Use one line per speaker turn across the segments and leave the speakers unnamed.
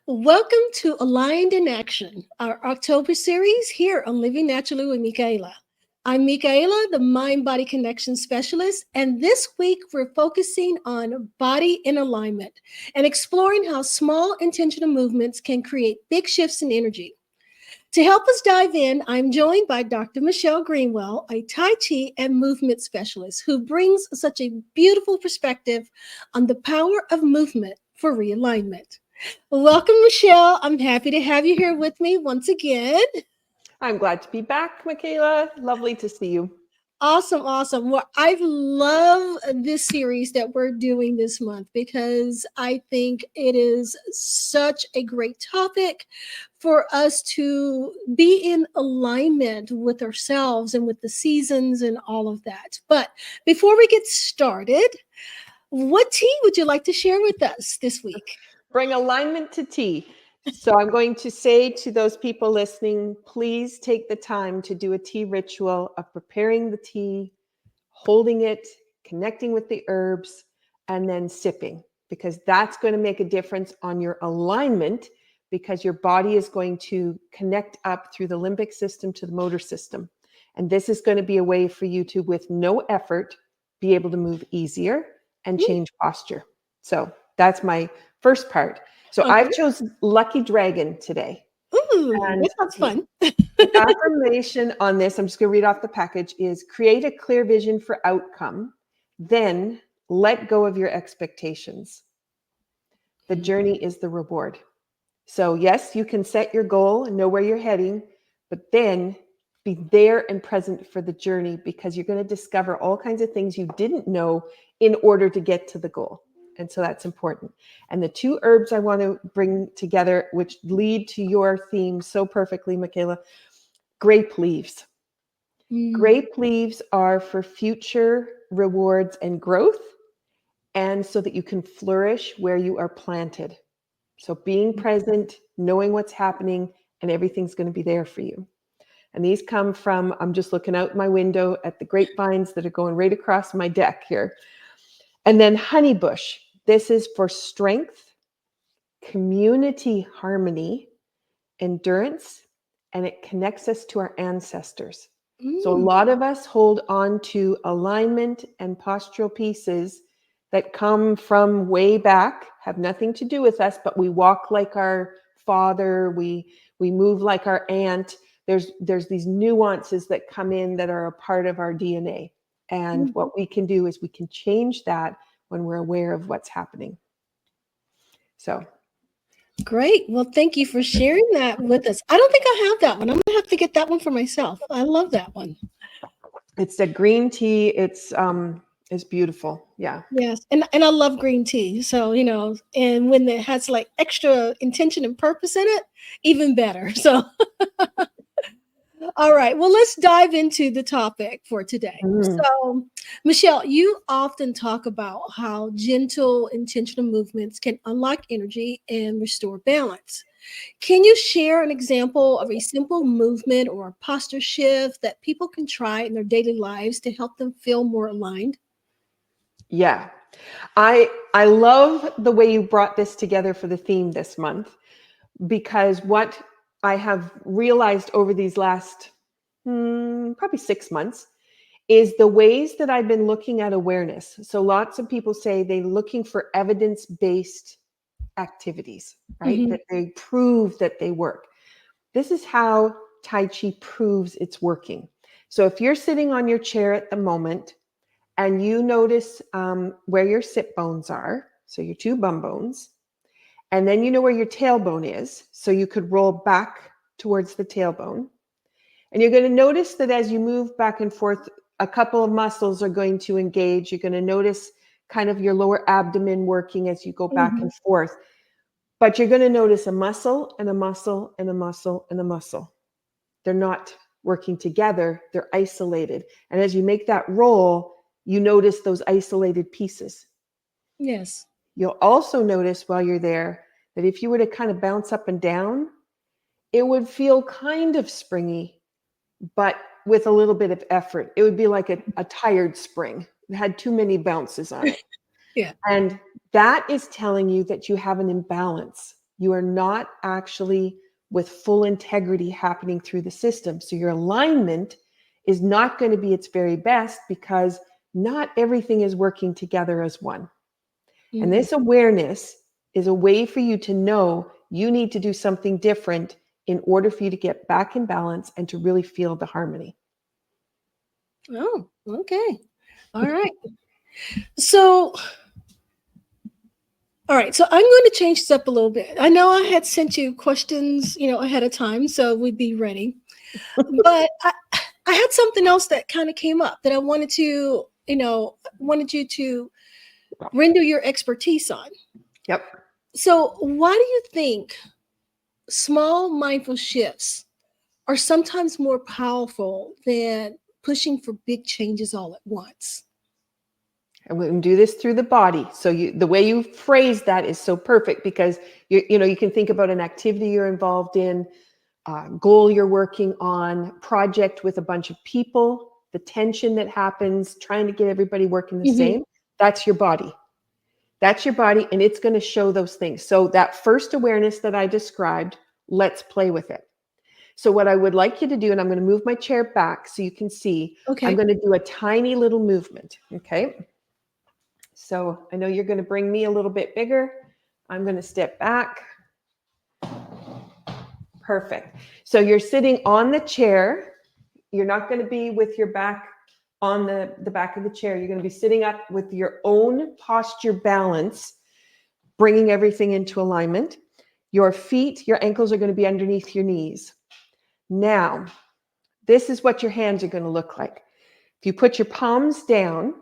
Welcome to Aligned in Action, our October series here on Living Naturally with Michaela. I'm Michaela, the Mind Body Connection Specialist, and this week we're focusing on body in alignment and exploring how small intentional movements can create big shifts in energy. To help us dive in, I'm joined by Dr. Michelle Greenwell, a Tai Chi and movement specialist who brings such a beautiful perspective on the power of movement for realignment. Welcome, Michelle. I'm happy to have you here with me once again.
I'm glad to be back, Michaela. Lovely to see you.
Awesome, awesome. Well, I love this series that we're doing this month because I think it is such a great topic for us to be in alignment with ourselves and with the seasons and all of that. But before we get started, what tea would you like to share with us this week?
Bring alignment to tea. So I'm going to say to those people listening, please take the time to do a tea ritual of preparing the tea, holding it, connecting with the herbs, and then sipping, because that's going to make a difference on your alignment, because your body is going to connect up through the limbic system to the motor system. And this is going to be a way for you to, with no effort, be able to move easier and change posture. So that's my first part. So
Okay.
I've chosen Lucky Dragon today.
Ooh,
And
that sounds fun.
the affirmation on this, I'm just going to read off the package, is create a clear vision for outcome, then let go of your expectations. The journey is the reward. So yes, you can set your goal and know where you're heading, but then be there and present for the journey, because you're going to discover all kinds of things you didn't know in order to get to the goal. And so that's important. And the two herbs I want to bring together, which lead to your theme so perfectly, Michaela, grape leaves. Grape leaves are for future rewards and growth, and so that you can flourish where you are planted. So being present, knowing what's happening, and everything's going to be there for you. And these come from, I'm just looking out my window at the grapevines that are going right across my deck here. And then honeybush. This is for strength, community harmony, endurance, and it connects us to our ancestors. So a lot of us hold on to alignment and postural pieces that come from way back, have nothing to do with us, but we walk like our father, we move like our aunt. There's these nuances that come in that are a part of our DNA. And what we can do is we can change that when we're aware of what's happening. So
Great. Well, thank you for sharing that with us. I don't think I have that one. I'm gonna have to get that one for myself. I love that one.
it's a green tea. It's beautiful. Yeah.
Yes, and I love green tea. So and when it has like extra intention and purpose in it, even better. So, all right. Well, let's dive into the topic for today.
Mm.
So, Michelle, you often talk about how gentle, intentional movements can unlock energy and restore balance. Can you share an example of a simple movement or a posture shift that people can try in their daily lives to help them feel more aligned?
Yeah. I love the way you brought this together for the theme this month, because what I have realized over these last probably 6 months is the ways that I've been looking at awareness. So lots of people say they're looking for evidence-based activities, right?
Mhm.
That they prove that they work. This is how Tai Chi proves it's working. So if you're sitting on your chair at the moment and you notice where your sit bones are, so your two bum bones, and then you know where your tailbone is, so you could roll back towards the tailbone. And you're going to notice that as you move back and forth, a couple of muscles are going to engage. You're going to notice kind of your lower abdomen working as you go back
Mhm.
and forth. But you're going to notice a muscle and a muscle and a muscle and a muscle. They're not working together, they're isolated. And as you make that roll, you notice those isolated pieces.
Yes.
You'll also notice while you're there that if you were to kind of bounce up and down, it would feel kind of springy, but with a little bit of effort. It would be like a tired spring. It had too many bounces on it.
Yeah.
And that is telling you that you have an imbalance. You are not actually with full integrity happening through the system. So your alignment is not going to be its very best because not everything is working together as one.
Mm-hmm.
And this awareness is a way for you to know you need to do something different in order for you to get back in balance and to really feel the harmony.
Oh, okay. All right. So, all right. So I'm going to change this up a little bit. I know I had sent you questions, ahead of time, so we'd be ready. But I had something else that kind of came up that I wanted to, wanted you to render your expertise on.
Yep.
So why do you think small mindful shifts are sometimes more powerful than pushing for big changes all at once?
And we can do this through the body. So the way you phrase that is so perfect because you can think about an activity you're involved in, goal you're working on, project with a bunch of people, the tension that happens, trying to get everybody working the same. That's your body. That's your body, and it's going to show those things. So that first awareness that I described, let's play with it. So what I would like you to do, and I'm going to move my chair back so you can see,
Okay.
I'm going to do a tiny little movement. Okay. So I know you're going to bring me a little bit bigger. I'm going to step back. Perfect. So you're sitting on the chair. You're not going to be with your back on the back of the chair. You're going to be sitting up with your own posture balance, bringing everything into alignment. Your feet, your ankles are going to be underneath your knees. Now, this is what your hands are going to look like. If you put your palms down,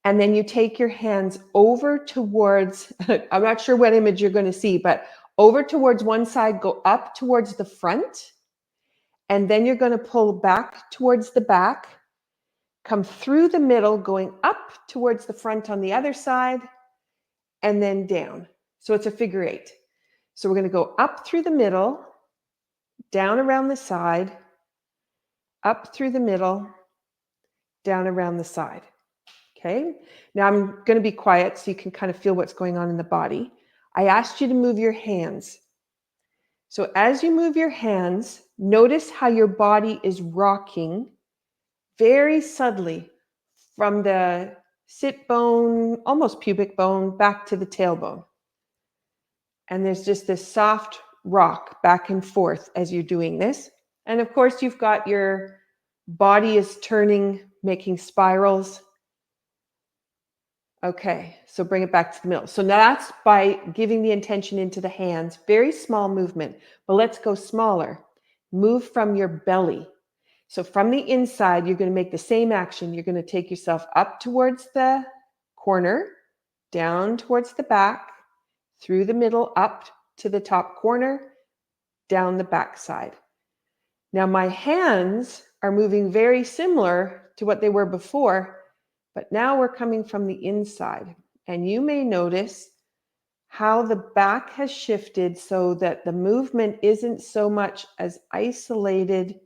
and then you take your hands over towards, I'm not sure what image you're going to see, but over towards one side, go up towards the front. And then you're going to pull back towards the back, come through the middle, going up towards the front on the other side, and then down. So it's a figure eight. So we're going to go up through the middle, down around the side, up through the middle, down around the side. Okay, now I'm going to be quiet so you can kind of feel what's going on in the body. I asked you to move your hands. So as you move your hands, notice how your body is rocking very subtly from the sit bone, almost pubic bone, back to the tailbone. And there's just this soft rock back and forth as you're doing this. And of course, you've got your body is turning, making spirals. Okay, so bring it back to the middle. So now that's by giving the intention into the hands, very small movement, but let's go smaller. Move from your belly. So from the inside, you're going to make the same action. You're going to take yourself up towards the corner, down towards the back, through the middle, up to the top corner, down the back side. Now my hands are moving very similar to what they were before, but now we're coming from the inside. And you may notice how the back has shifted so that the movement isn't so much as isolated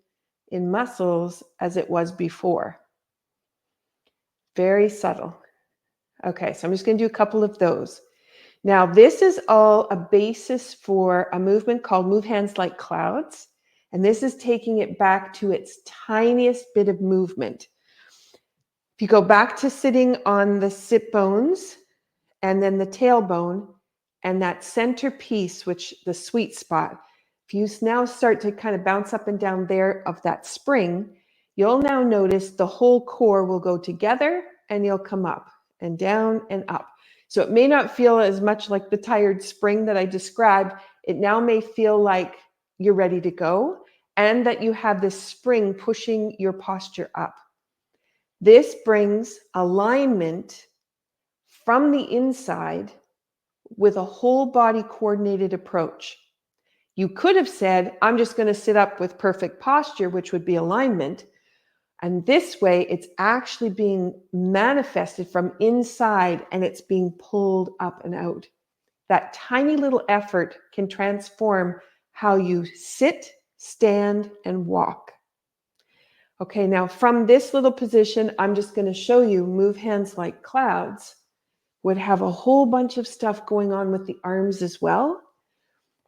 in muscles as it was before. Very subtle. Okay, so I'm just going to do a couple of those. Now, this is all a basis for a movement called Move Hands Like Clouds. And this is taking it back to its tiniest bit of movement. If you go back to sitting on the sit bones and then the tailbone and that center piece, which the sweet spot, if you now start to kind of bounce up and down there of that spring, you'll now notice the whole core will go together and you'll come up and down and up. So it may not feel as much like the tired spring that I described. It now may feel like you're ready to go and that you have this spring pushing your posture up. This brings alignment from the inside with a whole body coordinated approach. You could have said, I'm just going to sit up with perfect posture, which would be alignment. And this way, it's actually being manifested from inside and it's being pulled up and out. That tiny little effort can transform how you sit, stand, and walk. Okay, now from this little position, I'm just going to show you Move Hands Like Clouds would have a whole bunch of stuff going on with the arms as well.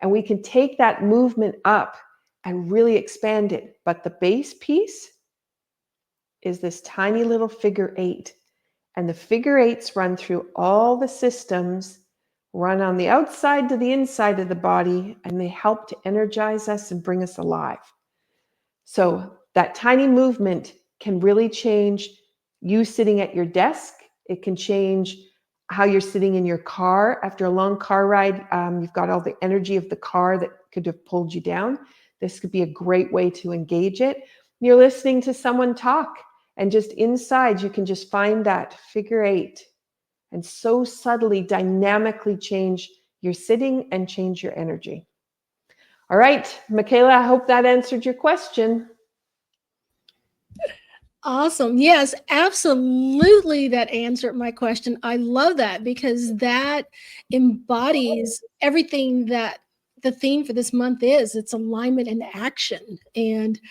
And we can take that movement up and really expand it. But the base piece is this tiny little figure 8. And the figure 8s run through all the systems, run on the outside to the inside of the body, and they help to energize us and bring us alive. So that tiny movement can really change you sitting at your desk. It can change how you're sitting in your car after a long car ride. You've got all the energy of the car that could have pulled you down. This could be a great way to engage it. You're listening to someone talk, and just inside, you can just find that figure 8 and so subtly, dynamically change your sitting and change your energy. All right, Michaela, I hope that answered your question.
Awesome. Yes, absolutely. That answered my question. I love that because that embodies everything that the theme for this month is. It's alignment and action. And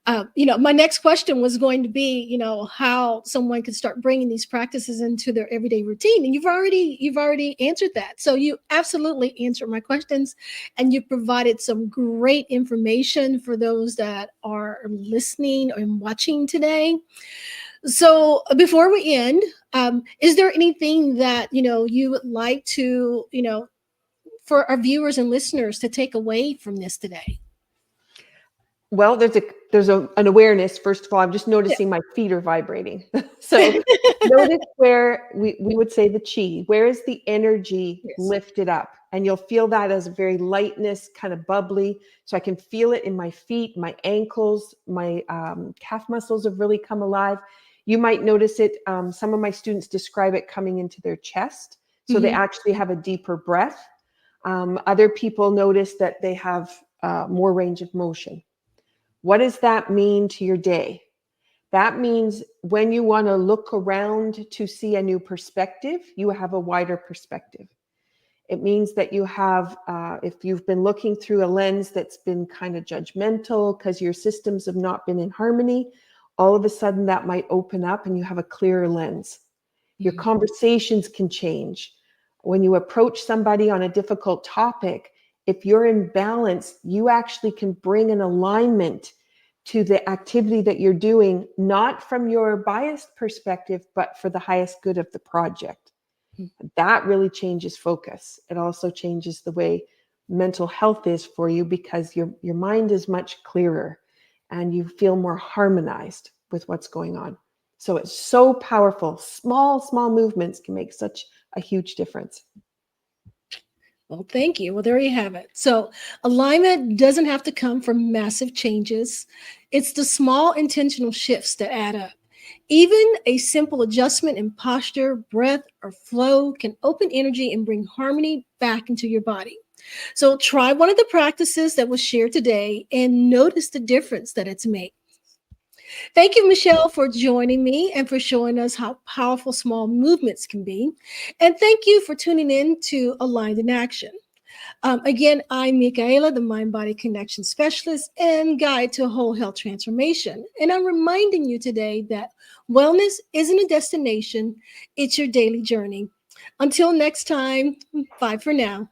my next question was going to be, how someone could start bringing these practices into their everyday routine, and you've already answered that. So you absolutely answered my questions, and you provided some great information for those that are listening and watching today. So before we end, is there anything that you would like to for our viewers and listeners to take away from this today?
Well, there's an awareness. First of all, I'm just noticing my feet are vibrating. So notice where we would say the chi. Where is the energy lifted up? And you'll feel that as a very lightness, kind of bubbly. So I can feel it in my feet, my ankles, my calf muscles have really come alive. You might notice it. Some of my students describe it coming into their chest. So they actually have a deeper breath. Other people notice that they have more range of motion. What does that mean to your day? That means when you want to look around to see a new perspective, you have a wider perspective. It means that you have, if you've been looking through a lens that's been kind of judgmental because your systems have not been in harmony, all of a sudden that might open up and you have a clearer lens. Your conversations can change. When you approach somebody on a difficult topic, if you're in balance, you actually can bring an alignment to the activity that you're doing, not from your biased perspective, but for the highest good of the project. That really changes focus. It also changes the way mental health is for you because your mind is much clearer and you feel more harmonized with what's going on. So it's so powerful. Small movements can make such a huge difference.
Well, thank you. Well, there you have it. So alignment doesn't have to come from massive changes. It's the small intentional shifts that add up. Even a simple adjustment in posture, breath, or flow can open energy and bring harmony back into your body. So try one of the practices that was shared today and notice the difference that it's made. Thank you, Michelle, for joining me and for showing us how powerful small movements can be. And thank you for tuning in to Aligned in Action. Again, I'm Michaela, the Mind Body Connection Specialist and Guide to Whole Health Transformation. And I'm reminding you today that wellness isn't a destination, it's your daily journey. Until next time, bye for now.